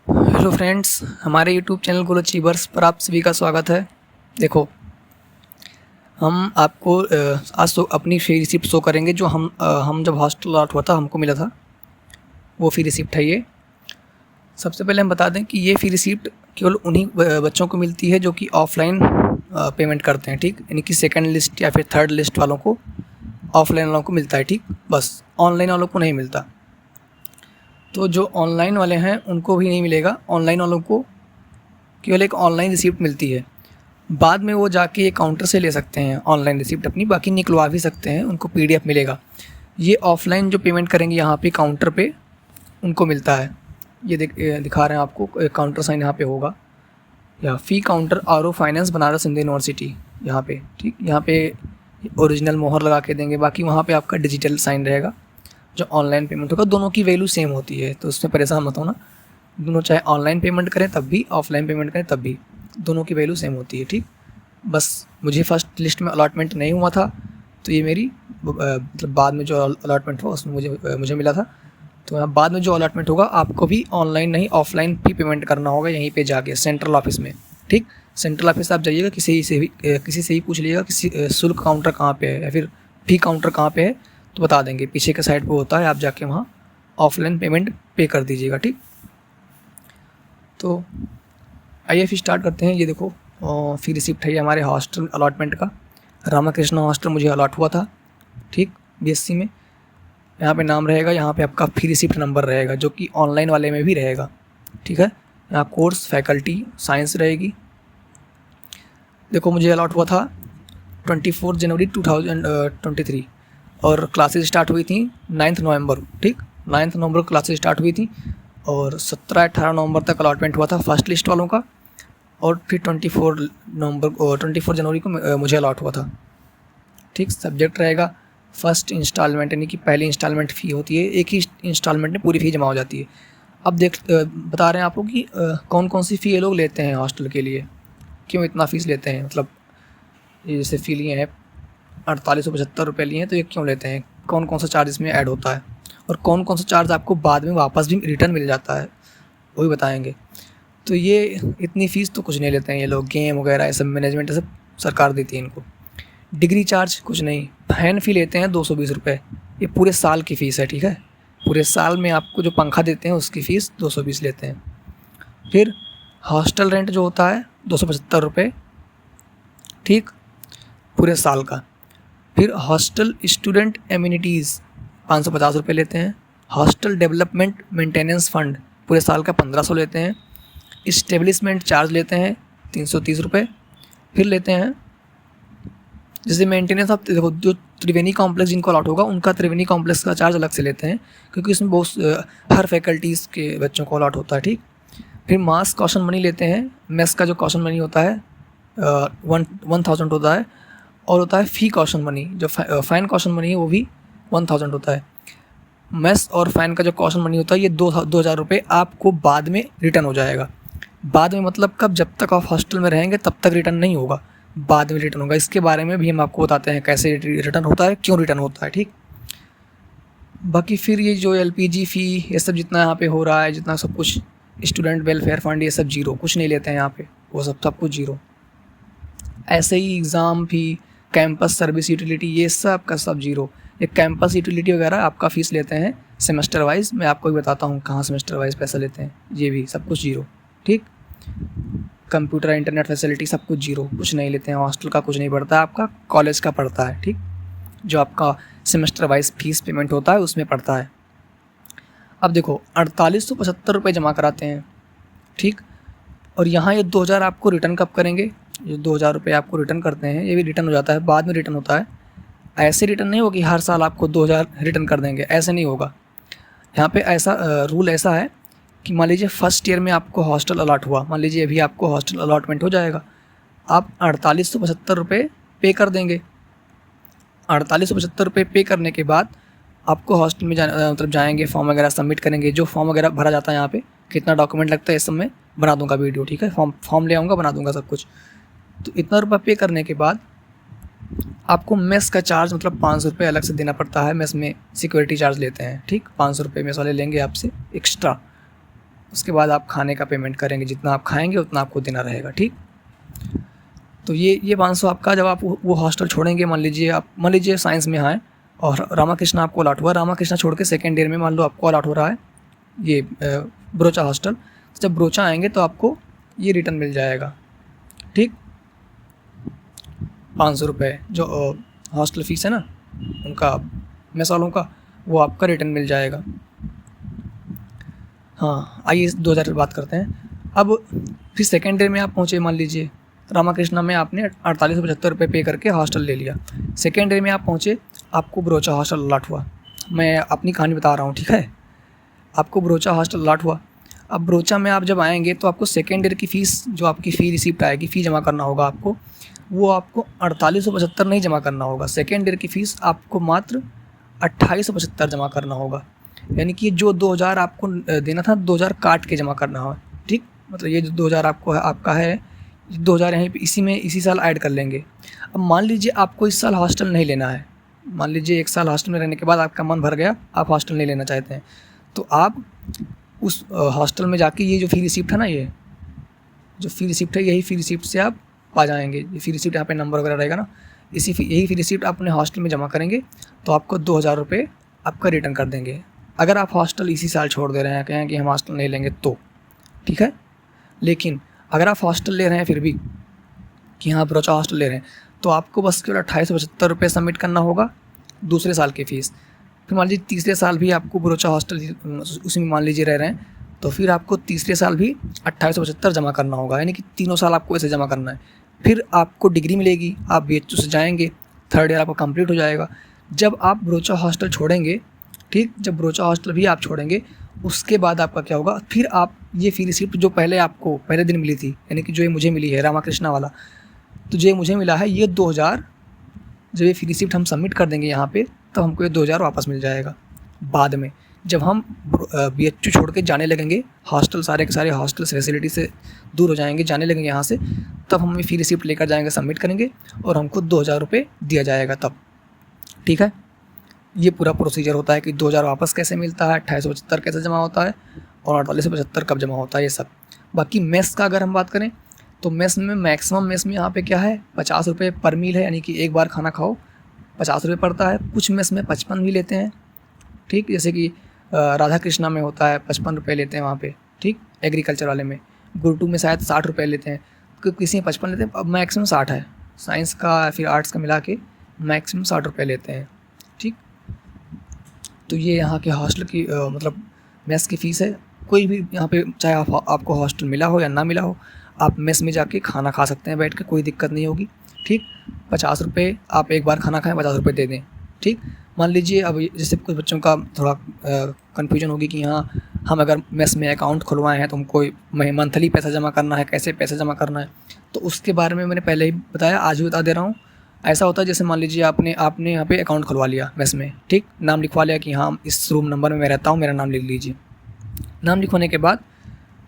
Hello friends, हमारे YouTube channel grow achievers पर आप सभी का स्वागत है। देखो, हम आपको आज तो अपनी फ़ी रिसिप्ट शो करेंगे जो हम जब हॉस्टल अलॉट हुआ था हमको मिला था, वो फ़ी रिसिप्ट है ये। सबसे पहले हम बता दें कि ये फ़ी रिसिप्ट केवल उन्हीं बच्चों को मिलती है जो कि ऑफ़लाइन पेमेंट करते हैं, ठीक। यानी कि सेकंड लिस्ट या फिर थर्ड लिस्ट वालों को, ऑफ़लाइन वालों को मिलता है, ठीक। बस ऑनलाइन वालों को नहीं मिलता। तो जो ऑनलाइन वाले हैं उनको भी नहीं मिलेगा। ऑनलाइन वालों को केवल एक ऑनलाइन रिसिप्ट मिलती है। बाद में वो जाके ये काउंटर से ले सकते हैं ऑनलाइन रिसिप्ट अपनी, बाकी निकलवा भी सकते हैं, उनको पीडीएफ मिलेगा। ये ऑफलाइन जो पेमेंट करेंगे यहाँ पे काउंटर पे, उनको मिलता है। ये दिखा रहे हैं आपको, काउंटर साइन यहाँ पे होगा, या fee counter R O finance Banaras Hindu university, यहाँ पे, ठीक। यहाँ पे ओरिजिनल मोहर लगा के देंगे, बाकी वहाँ पे आपका डिजिटल साइन रहेगा। जो ऑनलाइन पेमेंट होगा, दोनों की वैल्यू सेम होती है, तो उसमें परेशान मत होना। दोनों चाहे ऑनलाइन पेमेंट करें तब भी, ऑफलाइन पेमेंट करें तब भी, दोनों की वैल्यू सेम होती है, ठीक। बस मुझे फर्स्ट लिस्ट में अलॉटमेंट नहीं हुआ था, तो ये मेरी मतलब बाद में जो अलॉटमेंट हुआ उसमें मुझे मिला था। तो यहाँ बाद में जो अलॉटमेंट होगा आपको भी ऑनलाइन नहीं ऑफलाइन भी पेमेंट करना होगा, यहीं पे जाके सेंट्रल ऑफिस में, ठीक। सेंट्रल ऑफिस आप जाइएगा, किसी से ही पूछ लीजिएगा किसी शुल्क काउंटर कहाँ पे है या फिर फ़ी काउंटर कहाँ पे है, तो बता देंगे। पीछे के साइड पे होता है, आप जाके वहाँ ऑफलाइन पेमेंट पे कर दीजिएगा, ठीक। तो आइए फिर स्टार्ट करते हैं। ये देखो, फ़ी रिसिप्ट है ये हमारे हॉस्टल अलॉटमेंट का। रामाकृष्ण हॉस्टल मुझे अलॉट हुआ था, ठीक, बीएससी में। यहाँ पे नाम रहेगा, यहाँ पे आपका फ़ी रिसिप्ट नंबर रहेगा, जो कि ऑनलाइन वाले में भी रहेगा, ठीक है। यहाँ कोर्स फैकल्टी साइंस रहेगी। देखो, मुझे अलॉट हुआ था 24 जनवरी 2023 और क्लासेस स्टार्ट हुई थी 9 नवंबर, ठीक। 9 नवंबर को क्लासेस स्टार्ट हुई थी और 17-18 नवंबर तक अलॉटमेंट हुआ था फर्स्ट लिस्ट वालों का, और फिर 24 जनवरी को मुझे अलॉट हुआ था, ठीक। सब्जेक्ट रहेगा फर्स्ट इंस्टॉलमेंट, यानी कि पहली इंस्टॉलमेंट फ़ी होती है, एक ही इंस्टॉलमेंट में पूरी फ़ी जमा हो जाती है। अब बता रहे हैं आपको कि कौन कौन सी फ़ी ये लोग लेते हैं हॉस्टल के लिए, क्यों इतना फ़ीस लेते हैं। मतलब ये जैसे फ़ी लिए हैं 4875 लिए हैं, तो ये क्यों लेते हैं, कौन कौन सा चार्ज इसमें ऐड होता है, और कौन कौन सा चार्ज आपको बाद में वापस भी रिटर्न मिल जाता है, वो भी बताएंगे। तो ये इतनी फ़ीस तो कुछ नहीं लेते हैं ये लोग, गेम वगैरह ये सब मैनेजमेंट सब सरकार देती है इनको। डिग्री चार्ज कुछ नहीं, फैन फ़ी लेते हैं 220 रुपये, ये पूरे साल की फ़ीस है, ठीक है। पूरे साल में आपको जो पंखा देते हैं उसकी फ़ीस 220 लेते हैं। फिर हॉस्टल रेंट जो होता है 275 रुपये, ठीक, पूरे साल का। फिर हॉस्टल स्टूडेंट एमिनिटीज़ 550 रुपये लेते हैं। हॉस्टल डेवलपमेंट मेंटेनेंस फ़ंड पूरे साल का 1500 लेते हैं। इस्टेब्लिशमेंट चार्ज लेते हैं 330 रुपये। फिर लेते हैं जैसे मेंटेनेंस, आप देखो जो त्रिवेणी कॉम्प्लेक्स जिनको अलॉट होगा उनका त्रिवेणी कॉम्प्लेक्स का चार्ज अलग से लेते हैं, क्योंकि इसमें बहुत हर फैकल्टीज़ के बच्चों को अलॉट होता है, ठीक। फिर मास कॉशन मनी लेते हैं। मेस का जो कॉशन मनी होता है 1000 होता है, और होता है फ़ी कॉशन मनी, जो फ़ाइन कॉशन मनी है वो भी 1000 होता है। मेस और फ़ाइन का जो कॉशन मनी होता है ये 2000 रुपये आपको बाद में रिटर्न हो जाएगा। बाद में मतलब कब, जब तक आप हॉस्टल में रहेंगे तब तक रिटर्न नहीं होगा, बाद में रिटर्न होगा। इसके बारे में भी हम आपको बताते हैं कैसे रिटर्न होता है, क्यों रिटर्न होता है, ठीक। बाकी फिर ये जो एलपीजी फ़ी ये सब जितना यहाँ पे हो रहा है, जितना सब कुछ स्टूडेंट वेलफेयर फंड ये सब जीरो, कुछ नहीं लेते हैं यहाँ पे, वो सब कुछ जीरो। ऐसे ही exam fee, campus service utility ये सब का सब जीरो। ये कैंपस यूटिलिटी वगैरह आपका फ़ीस लेते हैं सेमेस्टर वाइज, मैं आपको भी बताता हूँ कहाँ सेमेस्टर वाइज पैसा लेते हैं, ये भी सब कुछ जीरो, ठीक। कंप्यूटर इंटरनेट फैसिलिटी सब कुछ जीरो, कुछ नहीं लेते हैं। हॉस्टल का कुछ नहीं पड़ता है, आपका कॉलेज का पड़ता है, ठीक, जो आपका सेमेस्टर वाइज फीस पेमेंट होता है उसमें पड़ता है। अब देखो 4875 रुपये जमा कराते हैं, ठीक, और यहाँ ये 2000 आपको रिटर्न कब करेंगे, जो 2000 रुपये आपको रिटर्न करते हैं ये भी रिटर्न हो जाता है, बाद में रिटर्न होता है। ऐसे रिटर्न नहीं होगा कि हर साल आपको 2000 रिटर्न कर देंगे, ऐसे नहीं होगा। यहाँ पे ऐसा रूल ऐसा है कि मान लीजिए फर्स्ट ईयर में आपको हॉस्टल अलॉट हुआ, मान लीजिए अभी आपको हॉस्टल अलॉटमेंट हो जाएगा, आप 4875 रुपये पे कर देंगे। 4875 रुपये पे करने के बाद आपको हॉस्टल में मतलब जाएंगे, फॉर्म वगैरह सबमिट करेंगे। जो फॉर्म वगैरह भरा जाता है यहाँ पे, कितना डॉक्यूमेंट लगता है इस सब में बना दूंगा वीडियो, ठीक है। फॉर्म ले आऊँगा, बना दूंगा सब कुछ। तो इतना रुपये पे करने के बाद आपको मेस का चार्ज मतलब 500 रुपये अलग से देना पड़ता है। मेस में सिक्योरिटी चार्ज लेते हैं, ठीक, 500 रुपये मेस वाले लेंगे आपसे एक्स्ट्रा। उसके बाद आप खाने का पेमेंट करेंगे, जितना आप खाएंगे उतना आपको देना रहेगा, ठीक। तो ये 500 आपका, जब आप वो हॉस्टल छोड़ेंगे, मान लीजिए साइंस में आए और रामाकृष्णा आपको अलॉट हुआ, रामाकृष्णा छोड़ के सेकेंड ईयर में मान लो आपको अलॉट हो रहा है ये ब्रोचा हॉस्टल, तो जब ब्रोचा आएंगे तो आपको ये रिटर्न मिल जाएगा, ठीक। 500 रुपये जो हॉस्टल फ़ीस है ना उनका, मेस वालों का, वो आपका रिटर्न मिल जाएगा। हाँ, आइए 2000 बात करते हैं। अब फिर सेकेंड ईयर में आप पहुँचे, मान लीजिए रामाकृष्णा में आपने 4875 रुपये पे करके हॉस्टल ले लिया। सेकेंड ईयर में आप पहुँचे, आपको ब्रोचा हॉस्टल अलॉट हुआ। मैं अपनी कहानी बता रहा हूँ, ठीक है। आपको ब्रोचा हॉस्टल अलॉट हुआ। अब ब्रोचा में आप जब आएंगे तो आपको सेकेंड ईयर की फ़ीस, जो आपकी फ़ी रिसिप्ट आएगी, फ़ी जमा करना होगा आपको, वो आपको 4875 नहीं जमा करना होगा। सेकेंड ईयर की फ़ीस आपको मात्र 2875 जमा करना होगा। यानी कि जो 2000 आपको देना था, 2000 काट के जमा करना होगा, ठीक। मतलब ये जो 2000 आपको है, आपका है, 2000 यहीं पे इसी साल ऐड कर लेंगे। अब मान लीजिए आपको इस साल हॉस्टल नहीं लेना है, मान लीजिए 1 साल हॉस्टल में रहने के बाद आपका मन भर गया, आप हॉस्टल नहीं लेना चाहते हैं, तो आप उस हॉस्टल में जाके ये जो फ़ी रिसिप्ट है ना, ये जो फ़ी रिसिप्ट है, यही फ़ी रिसिप्ट से आप पा जाएंगे। ये फ़ी रिसिप्ट यहाँ पे नंबर वगैरह रहेगा ना, यही फ़ी रिसिप्ट आप अपने हॉस्टल में जमा करेंगे तो आपको 2000 रुपये आपका रिटर्न कर देंगे। अगर आप हॉस्टल इसी साल छोड़ दे रहे हैं, कहें कि हम हॉस्टल नहीं लेंगे तो ठीक है। लेकिन अगर आप हॉस्टल ले रहे हैं फिर भी, कि हाँ ब्रोचा हॉस्टल ले रहे हैं, तो आपको बस केवल 2875 रुपये सबमिट करना होगा दूसरे साल की फ़ीस। फिर मान लीजिए तीसरे साल भी आपको ब्रोचा हॉस्टल उसी में मान लीजिए रह रहे हैं, तो फिर आपको तीसरे साल भी 2875 जमा करना होगा। यानी कि तीनों साल आपको ऐसे जमा करना है। फिर आपको डिग्री मिलेगी, आप BHU से जाएंगे, थर्ड ईयर आपका कंप्लीट हो जाएगा। जब आप ब्रोचा हॉस्टल छोड़ेंगे, ठीक, जब ब्रोचा हॉस्टल भी आप छोड़ेंगे, उसके बाद आपका क्या होगा, फिर आप ये फ़ी रिसिप्ट जो पहले आपको पहले दिन मिली थी, यानी कि जो ये मुझे मिली है रामाकृष्णा वाला, तो जो ये मुझे मिला है, ये 2000 जब ये फ़ी रिसिप्ट हम सबमिट कर देंगे यहाँ पे, तो हमको ये 2000 वापस मिल जाएगा। बाद में जब हम BHU छोड़ के जाने लगेंगे, हॉस्टल सारे के सारे हॉस्टल्स फैसिलिटी से दूर हो जाएंगे, जाने लगेंगे यहाँ से, तब हम ये फ़ी रिसिप्ट लेकर जाएंगे, सबमिट करेंगे और हमको 2000 रुपये दिया जाएगा तब, ठीक है। ये पूरा प्रोसीजर होता है कि 2000 वापस कैसे मिलता है, 2875 कैसे जमा होता है और 4875 कब जमा होता है, ये सब। बाकी मेस का अगर हम बात करें तो मेस में मैक्सिमम मेस में यहाँ पे क्या है, 50 रुपये पर मील है, यानी कि एक बार खाना खाओ 50 रुपये पड़ता है। कुछ मेस में 55 भी लेते हैं, ठीक, जैसे कि राधा कृष्णा में होता है 55 रुपये लेते हैं वहाँ पे, ठीक, एग्रीकल्चर वाले में। गुरुटू में शायद 60 रुपये लेते हैं, किसी में 55 लेते हैं, अब मैक्सिमम 60 है। साइंस का फिर आर्ट्स का मिला के मैक्सिमम 60 रुपये लेते हैं, ठीक। तो ये यहाँ के हॉस्टल की मतलब मेस की फ़ीस है। कोई भी यहाँ पे चाहे आपको हॉस्टल मिला हो या ना मिला हो, आप मेस में जाके खाना खा सकते हैं बैठ के, कोई दिक्कत नहीं होगी, ठीक। 50 रुपये आप एक बार खाना खाएं, 50 रुपये दे दें, ठीक। मान लीजिए अब जैसे कुछ बच्चों का थोड़ा कन्फ्यूजन होगी कि हाँ हम अगर मेस में अकाउंट खुलवाए हैं तो हमको मंथली पैसा जमा करना है, कैसे पैसा जमा करना है, तो उसके बारे में मैंने पहले ही बताया, आज भी बता दे रहा हूँ। ऐसा होता है जैसे मान लीजिए आपने यहाँ पे अकाउंट खुलवा लिया मेस में, ठीक, नाम लिखवा लिया कि हाँ इस रूम नंबर में मैं रहता हूँ, मेरा नाम लिख लीजिए। नाम लिखवाने के बाद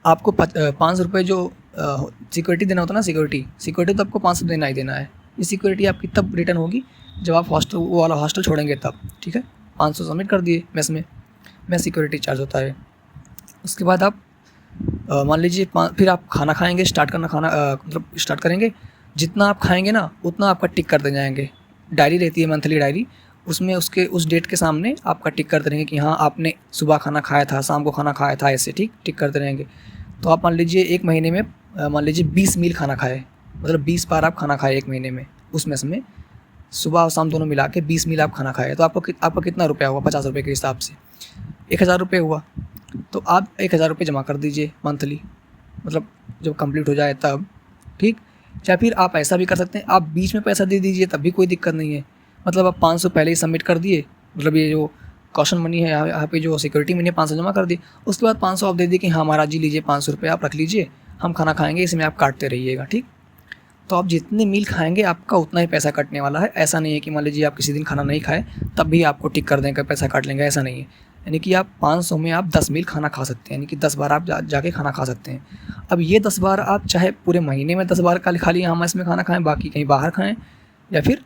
आपको 500 रुपये जो सिक्योरिटी देना होता है ना, सिक्योरिटी तो आपको 500 देना ही देना है। ये सिक्योरिटी आपकी तब रिटर्न होगी जब आप वो वाला हॉस्टल छोड़ेंगे तब, ठीक है। 500 सबमिट कर दिए मेस में सिक्योरिटी चार्ज होता है। उसके बाद आप मान लीजिए फिर आप खाना खाएँगे, मतलब स्टार्ट करेंगे। जितना आप खाएंगे ना उतना आपका टिक करते जाएंगे। डायरी रहती है, मंथली डायरी, उसमें उस डेट के सामने आपका टिक करते रहेंगे कि हाँ आपने सुबह खाना खाया था, शाम को खाना खाया था, ऐसे ठीक टिक करते रहेंगे। तो आप मान लीजिए एक महीने में मान लीजिए 20 मील खाना खाए, मतलब 20 बार आप खाना खाए एक महीने में, उस मेस में सुबह और शाम दोनों मिला के 20 मील आप खाना खाए, तो आपका कितना रुपया हुआ 50 रुपये के हिसाब से 1000 रुपये हुआ। तो आप 1000 रुपये जमा कर दीजिए मंथली, मतलब जब कंप्लीट हो जाए तब, ठीक। या फिर आप ऐसा भी कर सकते हैं, आप बीच में पैसा दे दीजिए तब भी कोई दिक्कत नहीं है। मतलब आप 500 पहले ही सबमिट कर दिए, मतलब ये जो कॉशन मनी है यहाँ पे जो सिक्योरिटी मनी है 500 जमा कर दिए, उसके बाद 500 आप दे दिए कि हाँ महाराज जी लीजिए 500 रुपये आप रख लीजिए, हम खाना खाएंगे, इसमें आप काटते रहिएगा, ठीक। तो आप जितने मील खाएंगे आपका उतना ही पैसा कटने वाला है। ऐसा नहीं है कि मान लीजिए आप किसी दिन खाना नहीं खाए तब भी आपको टिक कर देंगे, पैसा काट लेंगे, ऐसा नहीं है। यानी कि आप 500 में आप 10 मील खाना खा सकते हैं, यानी कि 10 बार आप जाके खाना खा सकते हैं। अब ये 10 बार आप चाहे पूरे महीने में 10 बार खा लिए हम इसमें खाना खाएं, बाकी कहीं बाहर खाएं, या फिर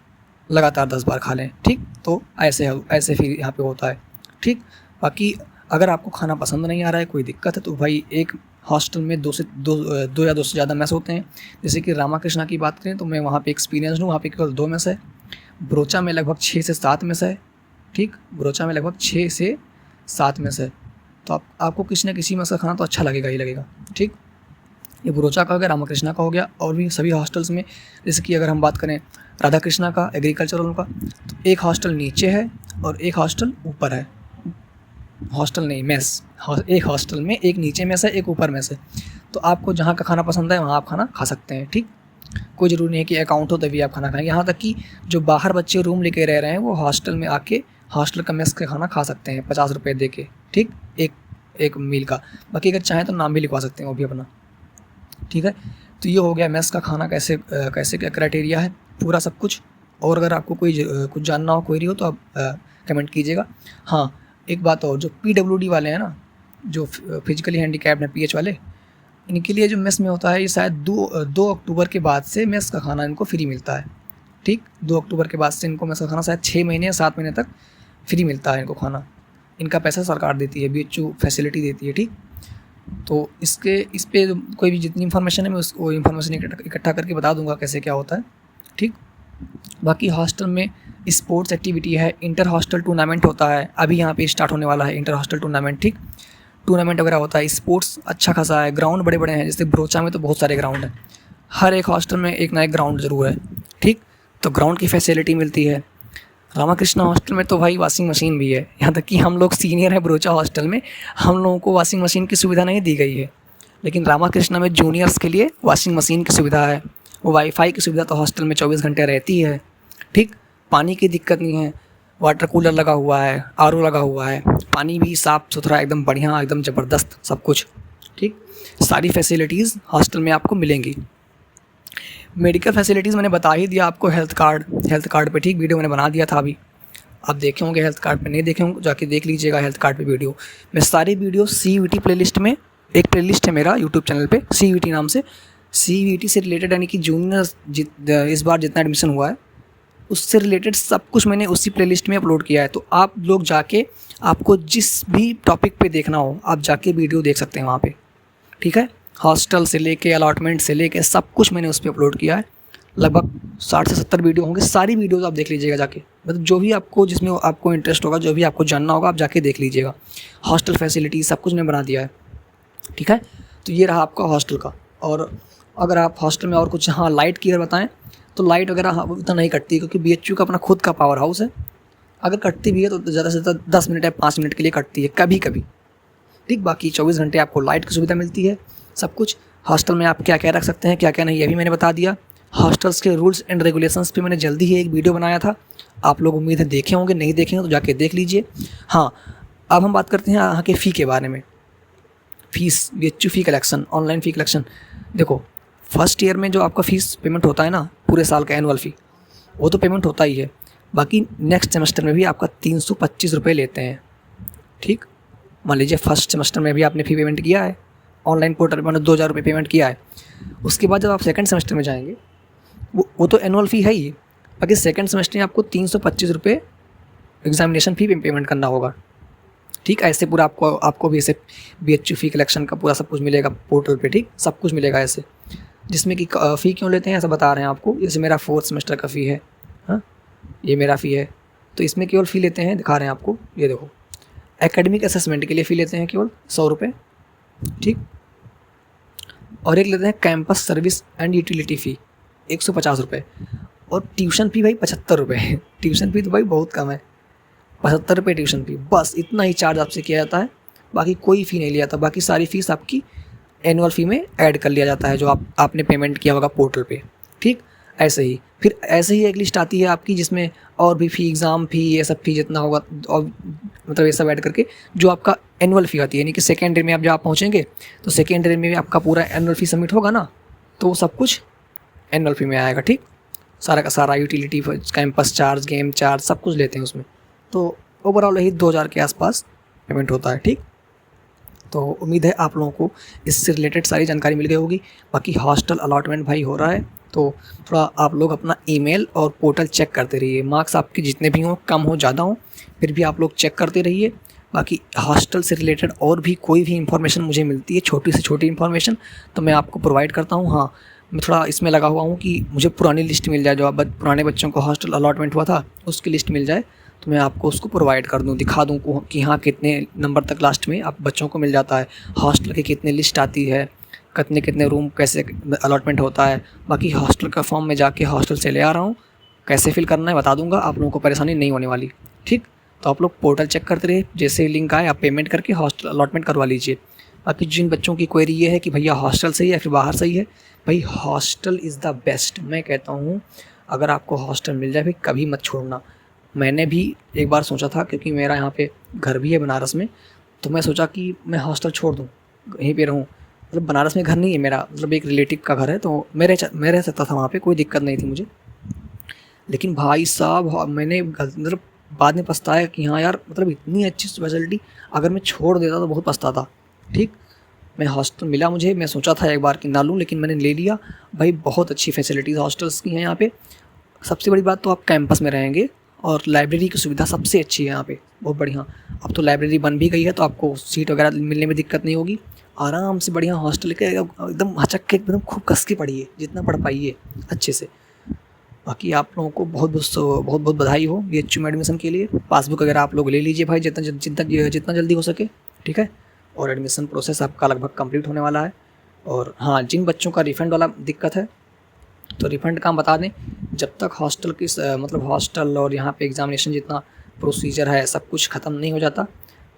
लगातार 10 बार खा लें, ठीक। तो ऐसे फिर यहाँ पे होता है, ठीक। बाकी अगर आपको खाना पसंद नहीं आ रहा है, कोई दिक्कत है, तो भाई एक हॉस्टल में दो या दो से ज़्यादा मेस होते हैं। जैसे कि रामाकृष्णा की बात करें तो मैं वहाँ पे एक्सपीरियंस हूँ, वहाँ पे केवल 2 मेस है। ब्रोचा में लगभग 6 से 7 मेस है। ठीक, ब्रोचा में लगभग 6 से 7 मेस है। तो आपको किसी न किसी मेस का खाना तो अच्छा लगेगा ही लगेगा। ठीक, ये ब्रोचा का हो गया, रामाकृष्णा का हो गया, और भी सभी हॉस्टल्स में, जैसे कि अगर हम बात करें राधा कृष्णा का, एग्रीकल्चरल का, तो एक हॉस्टल नीचे है और एक हॉस्टल ऊपर है। हॉस्टल नहीं, मेस। एक हॉस्टल में एक नीचे मेस है, एक ऊपर मेस है। तो आपको जहाँ का खाना पसंद है वहाँ आप खाना खा सकते हैं। ठीक, कोई ज़रूरी नहीं है कि अकाउंट हो तभी आप खाना खाएं। यहाँ तक कि जो बाहर बच्चे रूम लेके रह रहे हैं वो हॉस्टल में आके हॉस्टल का मेस का खाना खा सकते हैं 50 रुपये दे के। ठीक, एक मील का। बाकी अगर चाहें तो नाम भी लिखवा सकते हैं वो भी अपना। ठीक है, तो ये हो गया मेस का खाना कैसे क्या क्राइटेरिया है, पूरा सब कुछ। और अगर आपको कुछ जानना हो, क्वेरी हो, तो आप कमेंट कीजिएगा। हाँ, एक बात और, जो PWD वाले हैं ना, जो फिजिकली हैंडीकैप्ड हैं, PH वाले, इनके लिए जो मेस में होता है, ये शायद 2 अक्टूबर के बाद से मेस का खाना इनको फ्री मिलता है। ठीक, 2 अक्टूबर के बाद से इनको मेस का खाना शायद 6 महीने या 7 महीने तक फ्री मिलता है इनको खाना। इनका पैसा सरकार देती है, BHU फैसिलिटी देती है। ठीक, तो इस पे कोई भी जितनी इन्फॉर्मेशन है मैं उसको इन्फॉर्मेशन इकट्ठा करके बता दूंगा कैसे क्या होता है। ठीक, बाकी हॉस्टल में स्पोर्ट्स एक्टिविटी है, इंटर हॉस्टल टूर्नामेंट होता है, अभी यहाँ पे स्टार्ट होने वाला है इंटर हॉस्टल टूर्नामेंट। ठीक, टूर्नामेंट वगैरह होता है, स्पोर्ट्स अच्छा खासा है, ग्राउंड बड़े बड़े हैं। जैसे ब्रोचा में तो बहुत सारे ग्राउंड हैं, हर एक हॉस्टल में एक ना एक ग्राउंड ज़रूर है। ठीक, तो ग्राउंड की फैसिलिटी मिलती है। रामाकृष्णा हॉस्टल में तो भाई वॉशिंग मशीन भी है, यहाँ तक कि हम लोग सीनियर हैं ब्रोचा हॉस्टल में, हम लोगों को वॉशिंग मशीन की सुविधा नहीं दी गई है। लेकिन रामाकृष्णा में जूनियर्स के लिए वॉशिंग मशीन की सुविधा है। वो वाईफाई की सुविधा तो हॉस्टल में 24 घंटे रहती है। ठीक, पानी की दिक्कत नहीं है, वाटर कूलर लगा हुआ है, RO लगा हुआ है, पानी भी साफ़ सुथरा एकदम बढ़िया, एकदम ज़बरदस्त सब कुछ। ठीक, सारी फैसिलिटीज़ हॉस्टल में आपको मिलेंगी। मेडिकल फैसिलिटीज़ मैंने बता ही दिया आपको। हेल्थ कार्ड पे ठीक वीडियो मैंने बना दिया था, अभी आप देखे होंगे। हेल्थ कार्ड पे नहीं देखे होंगे जाके देख लीजिएगा हेल्थ कार्ड पे वीडियो। मैं सारी वीडियो CVT प्लेलिस्ट में, एक प्लेलिस्ट है मेरा यूट्यूब चैनल पे CVT नाम से, CVT से रिलेटेड, यानी कि जूनियर इस बार जितना एडमिशन हुआ है उससे रिलेटेड सब कुछ मैंने उसी प्लेलिस्ट में अपलोड किया है। तो आप लोग जाके, आपको जिस भी टॉपिक पे देखना हो आप जाके वीडियो देख सकते हैं वहाँ पे। ठीक है, हॉस्टल से लेके अलॉटमेंट से लेके सब कुछ मैंने उस पर अपलोड किया है। लगभग 60 से 70 वीडियो होंगे, सारी वीडियोज़ आप देख लीजिएगा जाके। मतलब जो भी आपको, जिसमें आपको इंटरेस्ट होगा, जो भी आपको जानना होगा, आप जाके देख लीजिएगा। हॉस्टल फैसिलिटी सब कुछ मैंने बना दिया है। ठीक है, तो ये रहा आपका हॉस्टल का। और अगर आप हॉस्टल में और कुछ, हाँ, लाइट की अगर बताएं तो लाइट वगैरह उतना नहीं कटती, क्योंकि BHU का अपना खुद का पावर हाउस है। अगर कटती भी है तो ज़्यादा से ज़्यादा 10 मिनट या 5 मिनट के लिए कटती है कभी कभी। ठीक, बाकी 24 घंटे आपको लाइट की सुविधा मिलती है। सब कुछ हॉस्टल में आप क्या क्या रख सकते हैं, क्या क्या नहीं, ये भी मैंने बता दिया। हॉस्टल्स के रूल्स एंड रेगुलेशंस पे मैंने जल्दी ही एक वीडियो बनाया था, आप लोग उम्मीद है देखे होंगे, नहीं देखे हैं तो जाके देख लीजिए। हाँ, अब हम बात करते हैं यहाँ के फ़ी के बारे में। फ़ीस, BHU फ़ी कलेक्शन, ऑनलाइन फ़ी कलेक्शन। देखो, फर्स्ट ईयर में जो आपका फ़ीस पेमेंट होता है ना, पूरे साल का एनुअल फ़ी, वो तो पेमेंट होता ही है। बाकी नेक्स्ट सेमेस्टर में भी आपका 325 रुपये लेते हैं। ठीक, मान लीजिए फर्स्ट सेमेस्टर में भी आपने फ़ी पेमेंट किया है, ऑनलाइन पोर्टल पर 2000 रुपये पेमेंट किया है। उसके बाद जब आप सेकंड सेमेस्टर में जाएंगे, वो तो एनुअल फ़ी है ही, बाकी सेकंड सेमेस्टर में आपको 325 रुपये एग्जामिनेशन फ़ी पेमेंट करना होगा। ठीक, ऐसे पूरा आपको भी ऐसे BHU फ़ी कलेक्शन का पूरा सब कुछ मिलेगा पोर्टल पे। ठीक, सब कुछ मिलेगा ऐसे, जिसमें कि फ़ी क्यों लेते हैं ऐसा बता रहे हैं आपको। जैसे मेरा 4th सेमेस्टर का फ़ी है, हाँ, ये मेरा फ़ी है, तो इसमें केवल फ़ी लेते हैं, दिखा रहे हैं आपको, ये देखो। एकेडमिक असेसमेंट के लिए फ़ी लेते हैं केवल 100 रुपये। ठीक, और एक लेते हैं कैंपस सर्विस एंड यूटिलिटी फ़ी 150 रुपये, और ट्यूशन फ़ी भाई 75 रुपये। ट्यूशन फ़ी तो भाई बहुत कम है, 75 रुपये ट्यूशन फ़ी, बस इतना ही चार्ज आपसे किया जाता है। बाकी कोई फ़ी नहीं लिया जाता, बाकी सारी फ़ीस आपकी एनुअल फ़ी में ऐड कर लिया जाता है जो आपने पेमेंट किया होगा पोर्टल पे। ठीक, ऐसे ही फिर ऐसे ही एक लिस्ट आती है आपकी, जिसमें और भी फ़ी, एग्ज़ाम फ़ी, ये सब फ़ी जितना होगा, और मतलब ये सब ऐड करके जो आपका एनुअल फ़ी आती है। यानी कि सेकेंड ईयर में आप जब आप पहुँचेंगे तो सेकेंड ईयर में भी आपका पूरा एनुअल फ़ी सबमिट होगा ना, तो वो सब कुछ एनुअल फ़ी में आएगा। ठीक, सारा का सारा utility, campus charge, game charge, सब कुछ लेते हैं उसमें। तो ओवरऑल यही 2000 के आसपास पेमेंट होता है। ठीक, तो उम्मीद है आप लोगों को इससे रिलेटेड सारी जानकारी मिल गई होगी। बाकी हॉस्टल अलॉटमेंट भाई हो रहा है, तो थोड़ा आप लोग अपना ईमेल और पोर्टल चेक करते रहिए। मार्क्स आपके जितने भी हों, कम हो ज़्यादा हो, फिर भी आप लोग चेक करते रहिए। बाकी हॉस्टल से रिलेटेड और भी कोई भी इन्फॉर्मेशन मुझे मिलती है, छोटी से छोटी इन्फॉर्मेशन, तो मैं आपको प्रोवाइड करता हूँ। हाँ, मैं थोड़ा इसमें लगा हुआ हूँ कि मुझे पुरानी लिस्ट मिल जाए, जो अब पुराने बच्चों को हॉस्टल अलॉटमेंट हुआ था उसकी लिस्ट मिल जाए, तो मैं आपको उसको प्रोवाइड कर दूँ, दिखा दूँ कि हाँ कितने नंबर तक लास्ट में आप बच्चों को मिल जाता है, हॉस्टल की कितनी लिस्ट आती है, कितने कितने रूम कैसे अलॉटमेंट होता है। बाकी हॉस्टल का फॉर्म में जाके हॉस्टल से ले आ रहा हूँ, कैसे फिल करना है बता दूंगा, आप लोगों को परेशानी नहीं होने वाली। ठीक, तो आप लोग पोर्टल चेक करते रहिए, जैसे ही लिंक आए आप पेमेंट करके हॉस्टल अलॉटमेंट करवा लीजिए। बाकी जिन बच्चों की क्वेरी ये है कि भैया हॉस्टल सही है या फिर बाहर सही है, भाई हॉस्टल इज़ द बेस्ट। मैं कहता हूँ अगर आपको हॉस्टल मिल जाए भाई कभी मत छोड़ना। मैंने भी एक बार सोचा था, क्योंकि मेरा यहाँ पे घर भी है बनारस में, तो मैं सोचा कि मैं हॉस्टल छोड़ दूँ, यहीं पे रहूँ। मतलब बनारस में घर नहीं है मेरा, मतलब एक रिलेटिव का घर है, तो मैं रह सकता था वहाँ पे, कोई दिक्कत नहीं थी मुझे। लेकिन भाई साहब मैंने मतलब बाद में पछताया कि हाँ यार, मतलब इतनी अच्छी फैसिलिटी अगर मैं छोड़ देता तो बहुत पछताता। ठीक, मैं हॉस्टल मिला मुझे, मैं सोचा था एक बार कि ना लूँ, लेकिन मैंने ले लिया। भाई बहुत अच्छी फैसिलिटीज़ हॉस्टल्स की हैं यहाँ पे। सबसे बड़ी बात तो आप कैंपस में रहेंगे, और लाइब्रेरी की सुविधा सबसे अच्छी है यहाँ पे, बहुत बढ़िया। अब तो लाइब्रेरी बन भी गई है, तो आपको सीट वगैरह मिलने में दिक्कत नहीं होगी। आराम से बढ़िया हॉस्टल के एकदम हचक के एकदम खूब कस के पढ़िए, जितना पढ़ पाइए अच्छे से। बाकी आप लोगों को बहुत बहुत बधाई हो BHU में एडमिशन के लिए। पासबुक वगैरह आप लोग ले लीजिए भाई, जितना जल्दी हो सके, ठीक है। और एडमिशन प्रोसेस आपका लगभग कंप्लीट होने वाला है। और हाँ, जिन बच्चों का रिफ़ंड वाला दिक्कत है, तो रिफ़ंड का हम बता दें, जब तक हॉस्टल की मतलब हॉस्टल और यहाँ पे एग्ज़ामिनेशन जितना प्रोसीजर है सब कुछ ख़त्म नहीं हो जाता,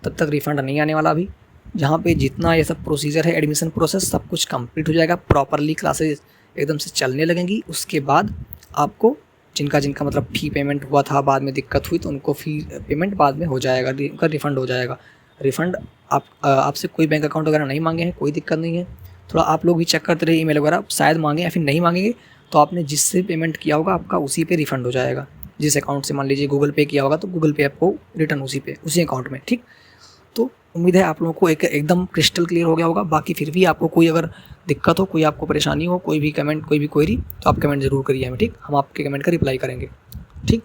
तब तक रिफ़ंड नहीं आने वाला अभी। जहाँ पे जितना ये सब प्रोसीजर है, एडमिशन प्रोसेस सब कुछ कंप्लीट हो जाएगा, प्रॉपरली क्लासेस एकदम से चलने लगेंगी, उसके बाद आपको जिनका मतलब फ़ी पेमेंट हुआ था, बाद में दिक्कत हुई, तो उनको फ़ी पेमेंट बाद में हो जाएगा, उनका रिफ़ंड हो जाएगा। रिफ़ंड आपसे कोई बैंक अकाउंट वगैरह नहीं मांगे हैं, कोई दिक्कत नहीं है। थोड़ा आप लोग भी चेक करते रहिए, ईमेल वगैरह शायद मांगे या फिर नहीं मांगेंगे, तो आपने जिससे पेमेंट किया होगा आपका उसी पे रिफ़ंड हो जाएगा। जिस अकाउंट से मान लीजिए गूगल पे किया होगा, तो गूगल पे आपको रिटर्न उसी अकाउंट में। ठीक, तो उम्मीद है आप लोगों को एकदम क्रिस्टल क्लियर हो गया होगा। बाकी फिर भी आपको कोई अगर दिक्कत हो, कोई आपको परेशानी हो, कोई भी कमेंट, कोई भी क्वेरी, तो आप कमेंट ज़रूर करिए हमें, ठीक। हम आपके कमेंट का रिप्लाई करेंगे, ठीक।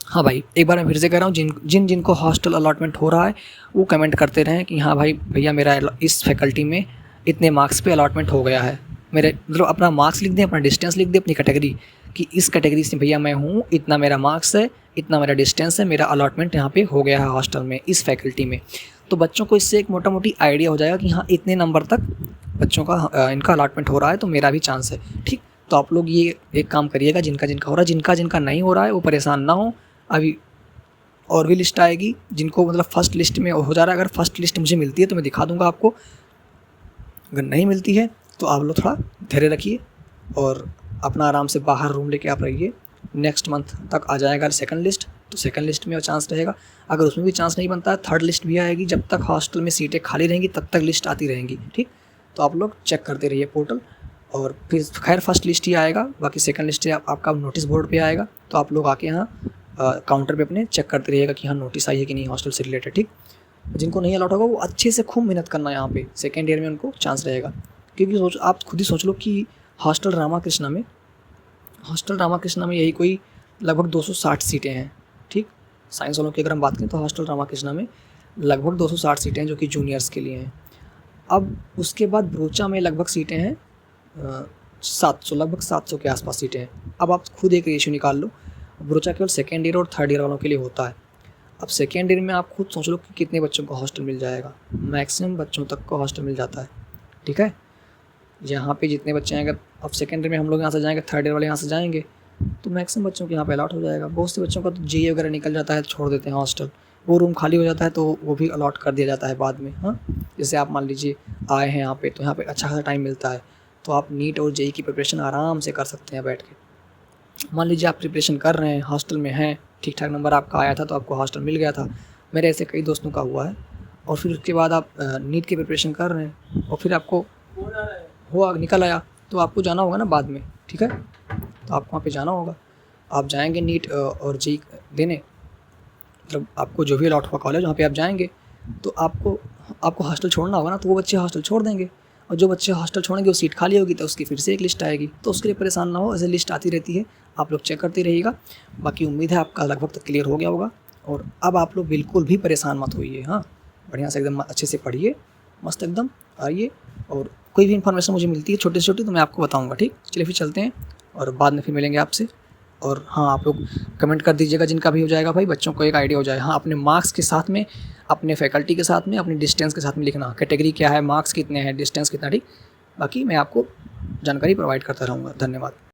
हाँ भाई, एक बार मैं फिर से कह रहा हूँ, जिनको हॉस्टल अलॉटमेंट हो रहा है वो कमेंट करते रहें कि हाँ भाई भैया मेरा इस फैकल्टी में इतने मार्क्स पे अलॉटमेंट हो गया है। मेरे मतलब अपना मार्क्स लिख दें, अपना डिस्टेंस लिख दें, अपनी कैटेगरी कि इस कैटेगरी से भैया मैं हूँ, इतना मेरा मार्क्स है, इतना मेरा डिस्टेंस है, मेरा अलॉटमेंट यहाँ पे हो गया है हॉस्टल में, इस फैकल्टी में। तो बच्चों को इससे एक मोटा मोटी आइडिया हो जाएगा कि हाँ इतने नंबर तक बच्चों का इनका अलॉटमेंट हो रहा है, तो मेरा भी चांस है, ठीक। तो आप लोग ये एक काम करिएगा, जिनका हो रहा है, जिनका नहीं हो रहा है वो परेशान ना हो। अभी और भी लिस्ट आएगी, जिनको मतलब फर्स्ट लिस्ट में हो जा रहा है। अगर फर्स्ट लिस्ट मुझे मिलती है तो मैं दिखा दूंगा आपको, अगर नहीं मिलती है तो आप लोग थोड़ा धैर्य रखिए और अपना आराम से बाहर रूम लेके आप रहिए। नेक्स्ट मंथ तक आ जाएगा सेकंड लिस्ट, तो सेकंड लिस्ट में चांस रहेगा। अगर उसमें भी चांस नहीं बनता है, थर्ड लिस्ट भी आएगी। जब तक हॉस्टल में सीटें खाली रहेंगी तब तक लिस्ट आती रहेंगी, ठीक। तो आप लोग चेक करते रहिए पोर्टल, और फिर खैर फर्स्ट लिस्ट ही आएगा, बाकी सेकंड लिस्ट आपका नोटिस बोर्ड पे आएगा। तो आप लोग आके यहाँ काउंटर पे अपने चेक करते रहिएगा कि हाँ नोटिस आई है कि नहीं हॉस्टल से रिलेटेड, ठीक। जिनको नहीं अलॉट होगा वो अच्छे से खूब मेहनत करना यहाँ पे, सेकेंड ईयर में उनको चांस रहेगा। क्योंकि आप खुद ही सोच लो कि हॉस्टल रामाकृष्णा में यही कोई लगभग 260 सीटें हैं, ठीक। साइंस वालों की अगर हम बात करें तो हॉस्टल रामाकृष्णा में लगभग 260 सीटें हैं जो कि जूनियर्स के लिए हैं। अब उसके बाद ब्रोचा में लगभग सीटें हैं 700, लगभग 700 के आसपास सीटें हैं। अब आप खुद एक रेशियो निकाल लो, ब्रोचा केवल सेकेंड ईयर और थर्ड ईयर वालों के लिए होता है। अब सेकेंड ईयर में आप खुद सोच लो कि कितने बच्चों को हॉस्टल मिल जाएगा। मैक्सिमम बच्चों तक को हॉस्टल मिल जाता है, ठीक है। यहाँ पे जितने बच्चे हैं, अगर अब सेकेंड ईयर में हम लोग यहाँ से जाएंगे, थर्ड ईयर वाले यहाँ से जाएंगे, तो मैक्सिमम बच्चों को यहाँ पे अलॉट हो जाएगा। बहुत से बच्चों का तो JEE वगैरह निकल जाता है, छोड़ देते हैं हॉस्टल, वो रूम खाली हो जाता है, तो वो भी अलॉट कर दिया जाता है बाद में। हाँ, जैसे आप मान लीजिए आए हैं यहाँ पे, तो यहाँ पे अच्छा खासा टाइम मिलता है, तो आप नीट और JEE की प्रिपरेशन आराम से कर सकते हैं बैठ के। मान लीजिए आप प्रिपरेशन कर रहे हैं, हॉस्टल में हैं, ठीक ठाक नंबर आपका आया था तो आपको हॉस्टल मिल गया था, मेरे ऐसे कई दोस्तों का हुआ है। और फिर उसके बाद आप नीट की प्रिपरेशन कर रहे हैं और फिर आपको हुआ निकल आया, तो आपको जाना होगा ना बाद में, ठीक है। तो आपको वहाँ पे जाना होगा, आप जाएंगे नीट और JEE देने, मतलब आपको जो भी अलॉट हुआ कॉलेज वहाँ पे आप जाएंगे, तो आपको हॉस्टल छोड़ना होगा ना, तो वो बच्चे हॉस्टल छोड़ देंगे, और जो बच्चे हॉस्टल छोड़ेंगे वो सीट खाली होगी, तो उसकी फिर से एक लिस्ट आएगी। तो उसके लिए परेशान ना हो, ऐसे लिस्ट आती रहती है, आप लोग चेक करते रहिएगा। बाकी उम्मीद है आपका लगभग तक क्लियर हो गया होगा, और अब आप लोग बिल्कुल भी परेशान मत होइए। हाँ। बढ़िया से एकदम अच्छे से पढ़िए, मस्त एकदम आइए, और कोई भी इन्फॉर्मेशन मुझे मिलती है छोटी से छोटी तो मैं आपको बताऊँगा, ठीक। चलिए फिर चलते हैं और बाद में फिर मिलेंगे आपसे। और हाँ, आप लोग कमेंट कर दीजिएगा जिनका भी हो जाएगा भाई, बच्चों को एक आइडिया हो जाए। हाँ, अपने मार्क्स के साथ में, अपने फैकल्टी के साथ में, अपनी डिस्टेंस के साथ में लिखना, कैटेगरी क्या है, मार्क्स कितने हैं, डिस्टेंस कितना, ठीक। बाकी मैं आपको जानकारी प्रोवाइड करता रहूँगा। धन्यवाद।